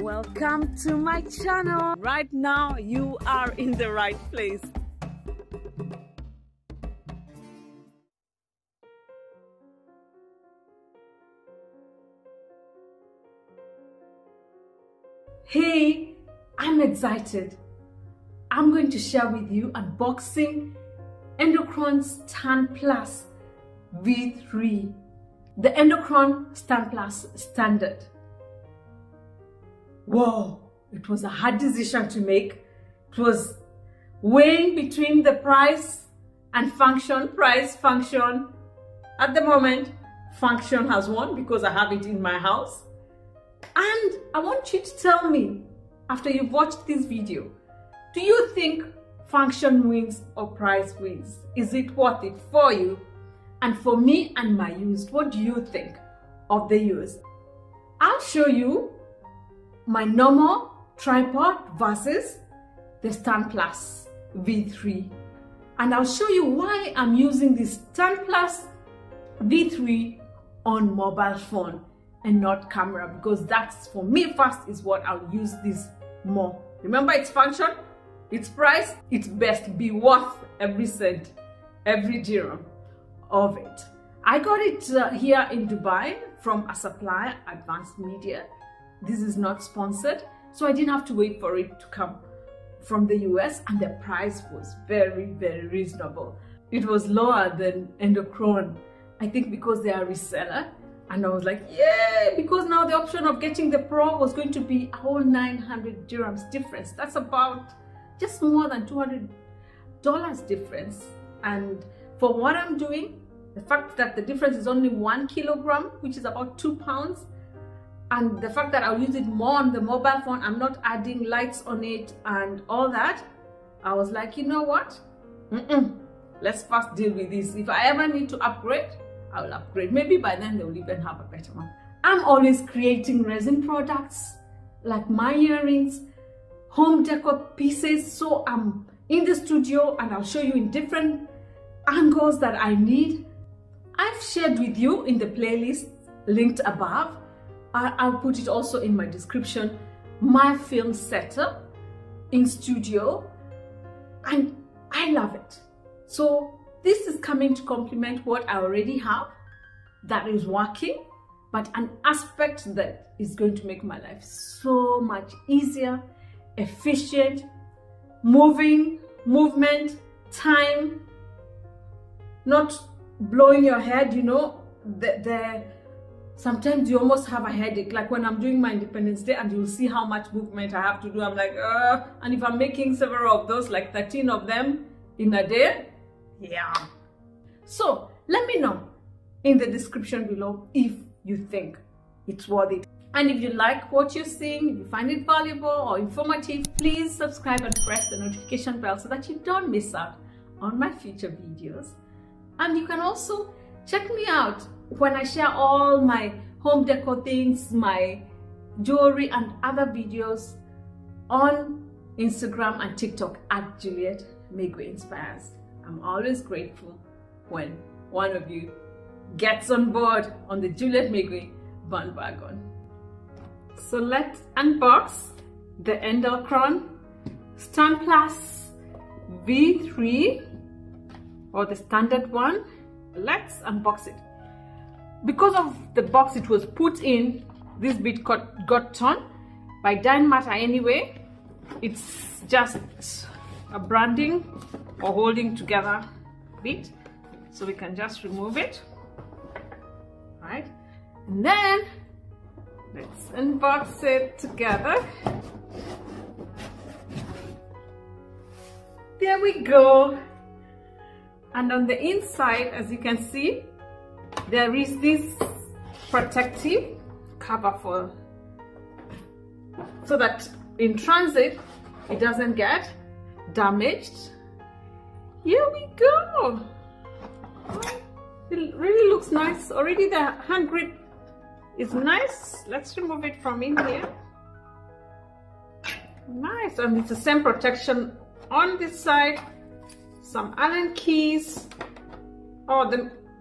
Welcome to my channel. Right now you are in the right place. Hey, I'm excited. I'm going to share with you unboxing Edelkrone Standplus V3, the Edelkrone Standplus Standard. Whoa, it was a hard decision to make. It was weighing between the price and function, price, function. At the moment, function has won because I have it in my house. And I want you to tell me, after you've watched this video, do you think function wins or price wins? Is it worth it for you? And for me and my use, what do you think of the use? I'll show you my normal tripod versus the Standplus V3. And I'll show you why I'm using this Standplus V3 on mobile phone and not camera, because that's, for me first, is what I'll use this more. Remember, its function, its price, its best be worth every cent, every dirham of it. I got it here in Dubai from a supplier, Advanced Media. This is not sponsored, so I didn't have to wait for it to come from the US, and the price was very, very reasonable. It was lower than Edelkrone, I think, because they are a reseller. And I was like, yay, because now the option of getting the Pro was going to be a whole 900 dirhams difference. That's about just more than $200 difference. And for what I'm doing, the fact that the difference is only 1 kilogram, which is about 2 pounds, and the fact that I'll use it more on the mobile phone, I'm not adding lights on it and all that, I was like, you know what? Let's first deal with this. If I ever need to upgrade, I will upgrade. Maybe by then they will even have a better one. I'm always creating resin products, like my earrings, home decor pieces. So I'm in the studio and I'll show you in different angles that I need. I've shared with you in the playlist linked above. I'll put it also in my description, my film setup in studio, and I love it. So this is coming to complement what I already have that is working, but an aspect that is going to make my life so much easier, efficient, movement, time, not blowing your head, you know. Sometimes you almost have a headache, like when I'm doing my Independence Day and you'll see how much movement I have to do. I'm like, and if I'm making several of those, like 13 of them in a day, yeah. So let me know in the description below if you think it's worth it. And if you like what you're seeing, if you find it valuable or informative, please subscribe and press the notification bell so that you don't miss out on my future videos. And you can also check me out when I share all my home decor things, my jewelry and other videos on Instagram and TikTok at Juliet Migwi Inspires. I'm always grateful when one of you gets on board on the Juliet Migwi bandwagon. So let's unbox the Edelkrone Standplus V3, or the standard one. Let's unbox it. Because of the box it was put in, this bit got torn by Dine Matter anyway. It's just a branding or holding together bit, so we can just remove it, right? And then let's unbox it together. There we go. And on the inside, as you can see, there is this protective cover so that in transit it doesn't get damaged. Here we go. It really looks nice. Already the hand grip is nice. Let's remove it from in here. Nice, and it's the same protection on this side. Some Allen keys.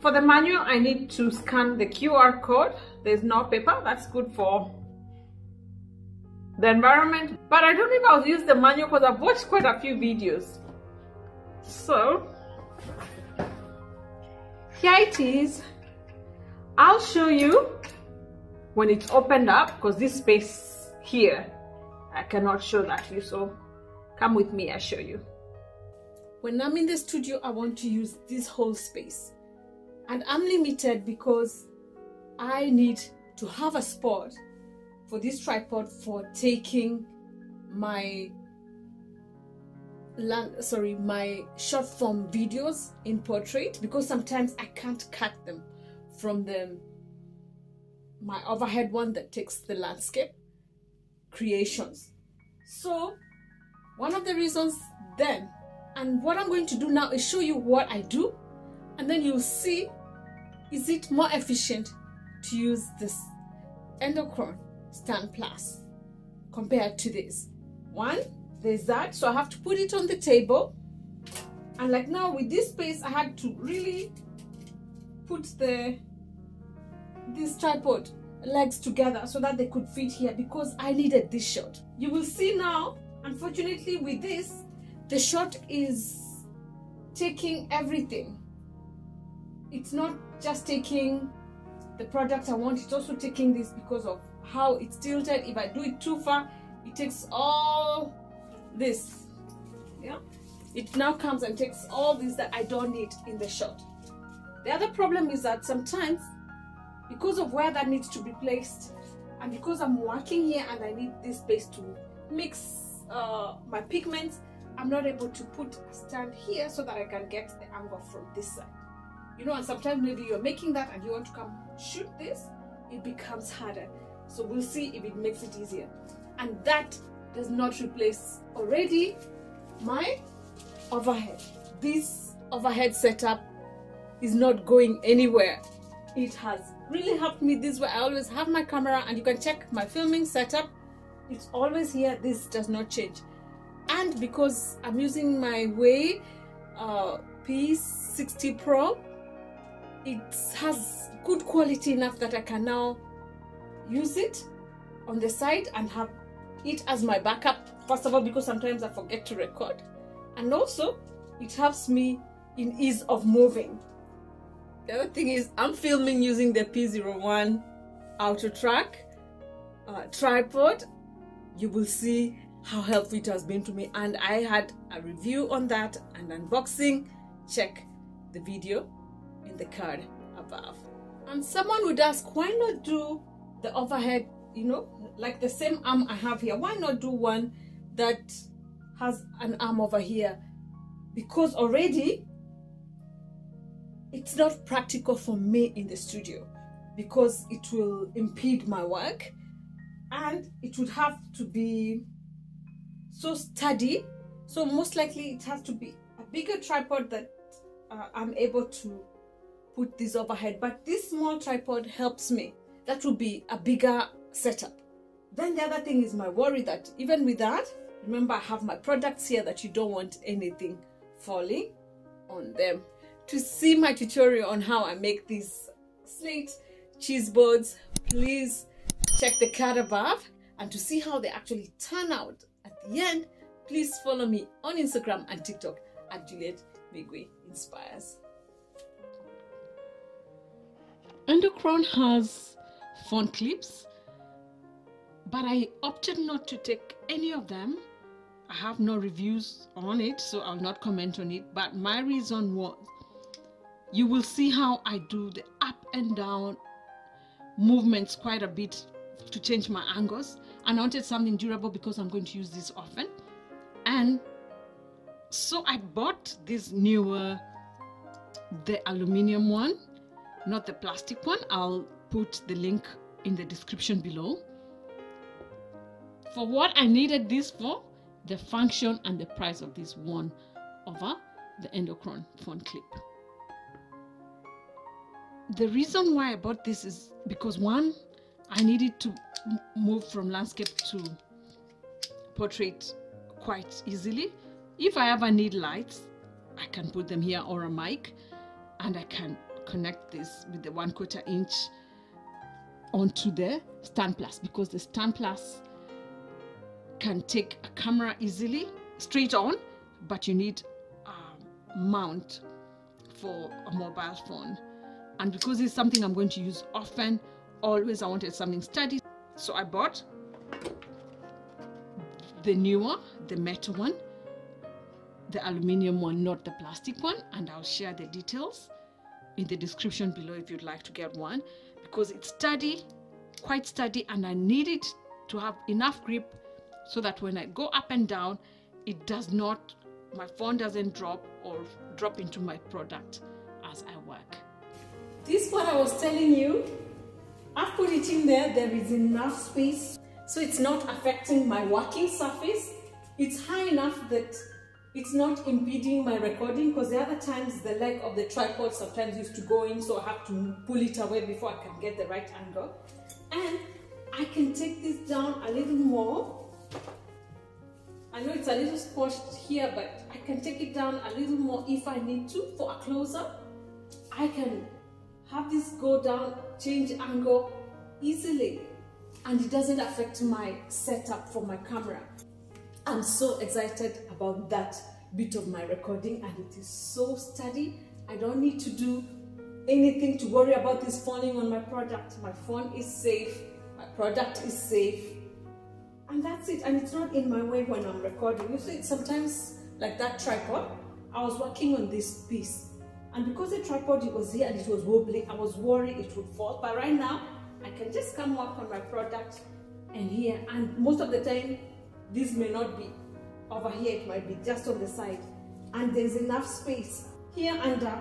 For the manual, I need to scan the QR code. There's no paper. That's good for the environment, but I don't know if I'll use the manual because I've watched quite a few videos. So here it is. I'll show you when it's opened up, because this space here I cannot show that to you, so come with me, I'll show you. When I'm in the studio, I want to use this whole space, and I'm limited because I need to have a spot for this tripod for taking my short form videos in portrait, because sometimes I can't cut them from my overhead one that takes the landscape creations. So one of the reasons then, and what I'm going to do now is show you what I do, and then you'll see, is it more efficient to use this Edelkrone Standplus compared to this one. There's that, so I have to put it on the table, and like now with this space I had to really put this tripod legs together so that they could fit here, because I needed this shot. You will see now, unfortunately with this, the shot is taking everything. It's not just taking the product I want, it's also taking this because of how it's tilted. If I do it too far, it takes all this. Yeah, it now comes and takes all this that I don't need in the shot. The other problem is that sometimes, because of where that needs to be placed, and because I'm working here and I need this space to mix my pigments, I'm not able to put a stand here so that I can get the angle from this side. You know, and sometimes maybe you're making that and you want to come shoot this, it becomes harder. So we'll see if it makes it easier. And that does not replace already my overhead. This overhead setup is not going anywhere. It has really helped me this way. I always have my camera, and you can check my filming setup. It's always here. This does not change. And because I'm using my Migwi P60 Pro, it has good quality enough that I can now use it on the side and have it as my backup. First of all, because sometimes I forget to record, and also it helps me in ease of moving. The other thing is I'm filming using the P01 Auto Track tripod. You will see how helpful it has been to me, and I had a review on that and unboxing. Check the video in the card above. And someone would ask, why not do the overhead, you know, like the same arm I have here? Why not do one that has an arm over here? Because already it's not practical for me in the studio, because it will impede my work, and it would have to be so sturdy. So most likely it has to be a bigger tripod that I'm able to put this overhead. But this small tripod helps me. That will be a bigger setup. Then the other thing is my worry that even with that, remember I have my products here that you don't want anything falling on them. To see my tutorial on how I make these slate cheese boards, please check the card above. And to see how they actually turn out at the end, please follow me on Instagram and TikTok at Juliet Migwi Inspires. Edelkrone has phone clips, but I opted not to take any of them. I have no reviews on it, so I'll not comment on it. But my reason was, you will see how I do the up and down movements quite a bit to change my angles, and I wanted something durable because I'm going to use this often. And so I bought this Neewer, the aluminium one, not the plastic one. I'll put the link in the description below. For what I needed this for, the function and the price of this one over the Edelkrone phone clip. The reason why I bought this is because, one, I needed to move from landscape to portrait quite easily. If I ever need lights, I can put them here, or a mic, and I can connect this with the 1/4 inch onto the Standplus, because the Standplus can take a camera easily straight on, but you need a mount for a mobile phone. And because it's something I'm going to use often, always I wanted something sturdy, so I bought the Neewer, the metal one, the aluminium one, not the plastic one, and I'll share the details in the description below if you'd like to get one, because it's sturdy, quite sturdy, and I need it to have enough grip so that when I go up and down, it does not, my phone doesn't drop or drop into my product as I work. This is what I was telling you. I've put it in there. There is enough space, so it's not affecting my working surface. It's high enough that it's not impeding my recording, because the other times the leg of the tripod sometimes used to go in, so I have to pull it away before I can get the right angle. And I can take this down a little more. I know it's a little squashed here, but I can take it down a little more if I need to for a close-up. I can have this go down, change angle easily, and it doesn't affect my setup for my camera. I'm so excited about that bit of my recording, and it is so sturdy. I don't need to do anything to worry about this falling on my product. My phone is safe, my product is safe, and that's it. And it's not in my way when I'm recording. You see, sometimes like that tripod, I was working on this piece, and because the tripod, it was here and it was wobbly, I was worried it would fall. But right now I can just come work on my product and here, and most of the time this may not be over here, it might be just on the side, and there's enough space here under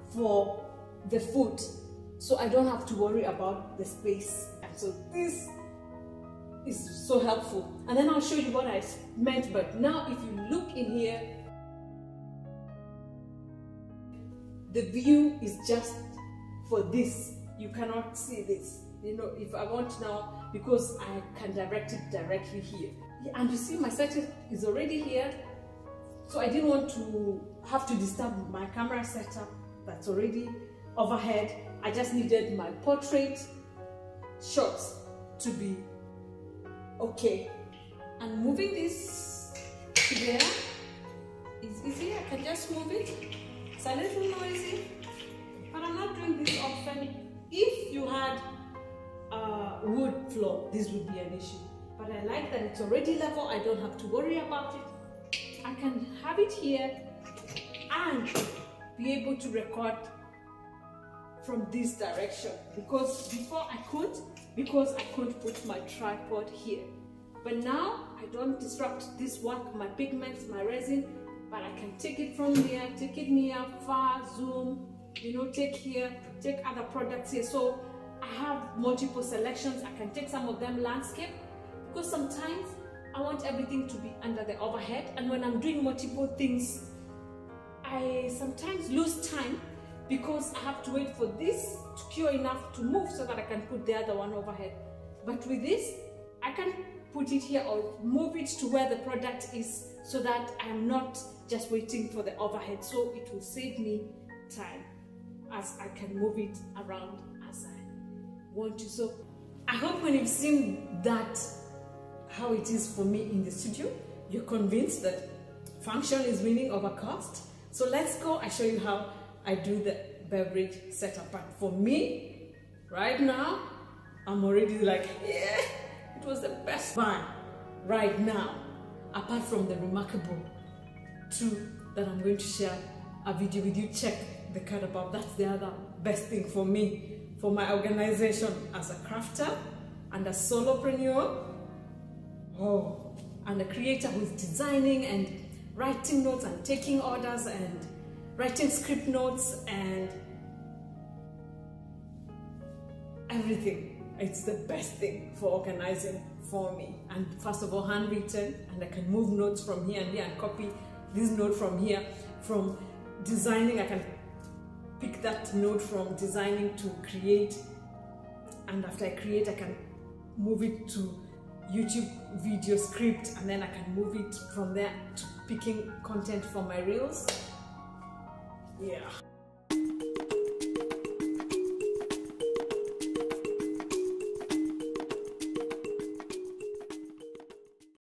for the foot, so I don't have to worry about the space. And so this is so helpful. And then I'll show you what I meant. But now if you look in here, the view is just for this. You cannot see this, you know, if I want now, because I can direct it directly here. And you see my setup is already here, so I didn't want to have to disturb my camera setup that's already overhead. I just needed my portrait shots to be okay. And moving this to there is easy. I can just move it. It's a little noisy, but I'm not doing this often. If you had a wood floor, this would be an issue. But I like that it's already level. I don't have to worry about it. I can have it here and be able to record from this direction, because before I could, because I couldn't put my tripod here. But now I don't disrupt this work, my pigments, my resin, but I can take it from here, take it near, far, zoom, you know, take here, take other products here. So I have multiple selections. I can take some of them landscape, because sometimes I want everything to be under the overhead, and when I'm doing multiple things, I sometimes lose time because I have to wait for this to cure enough to move so that I can put the other one overhead. But with this, I can put it here or move it to where the product is, so that I'm not just waiting for the overhead. So it will save me time as I can move it around as I want to. So I hope when you've seen that, how it is for me in the studio, you're convinced that function is winning over cost. So let's go. I show you how I do the beverage setup. But for me, right now, I'm already like, yeah, it was the best buy right now, apart from the remarkable two that I'm going to share a video with you. Check the card above. That's the other best thing for me, for my organization as a crafter and a solopreneur. Oh, and a creator who's designing and writing notes and taking orders and writing script notes and everything. It's the best thing for organizing for me. And first of all, handwritten, and I can move notes from here and here and copy this note from here. From designing, I can pick that note from designing to create, and after I create, I can move it to YouTube video script, and then I can move it from there to picking content for my reels. Yeah.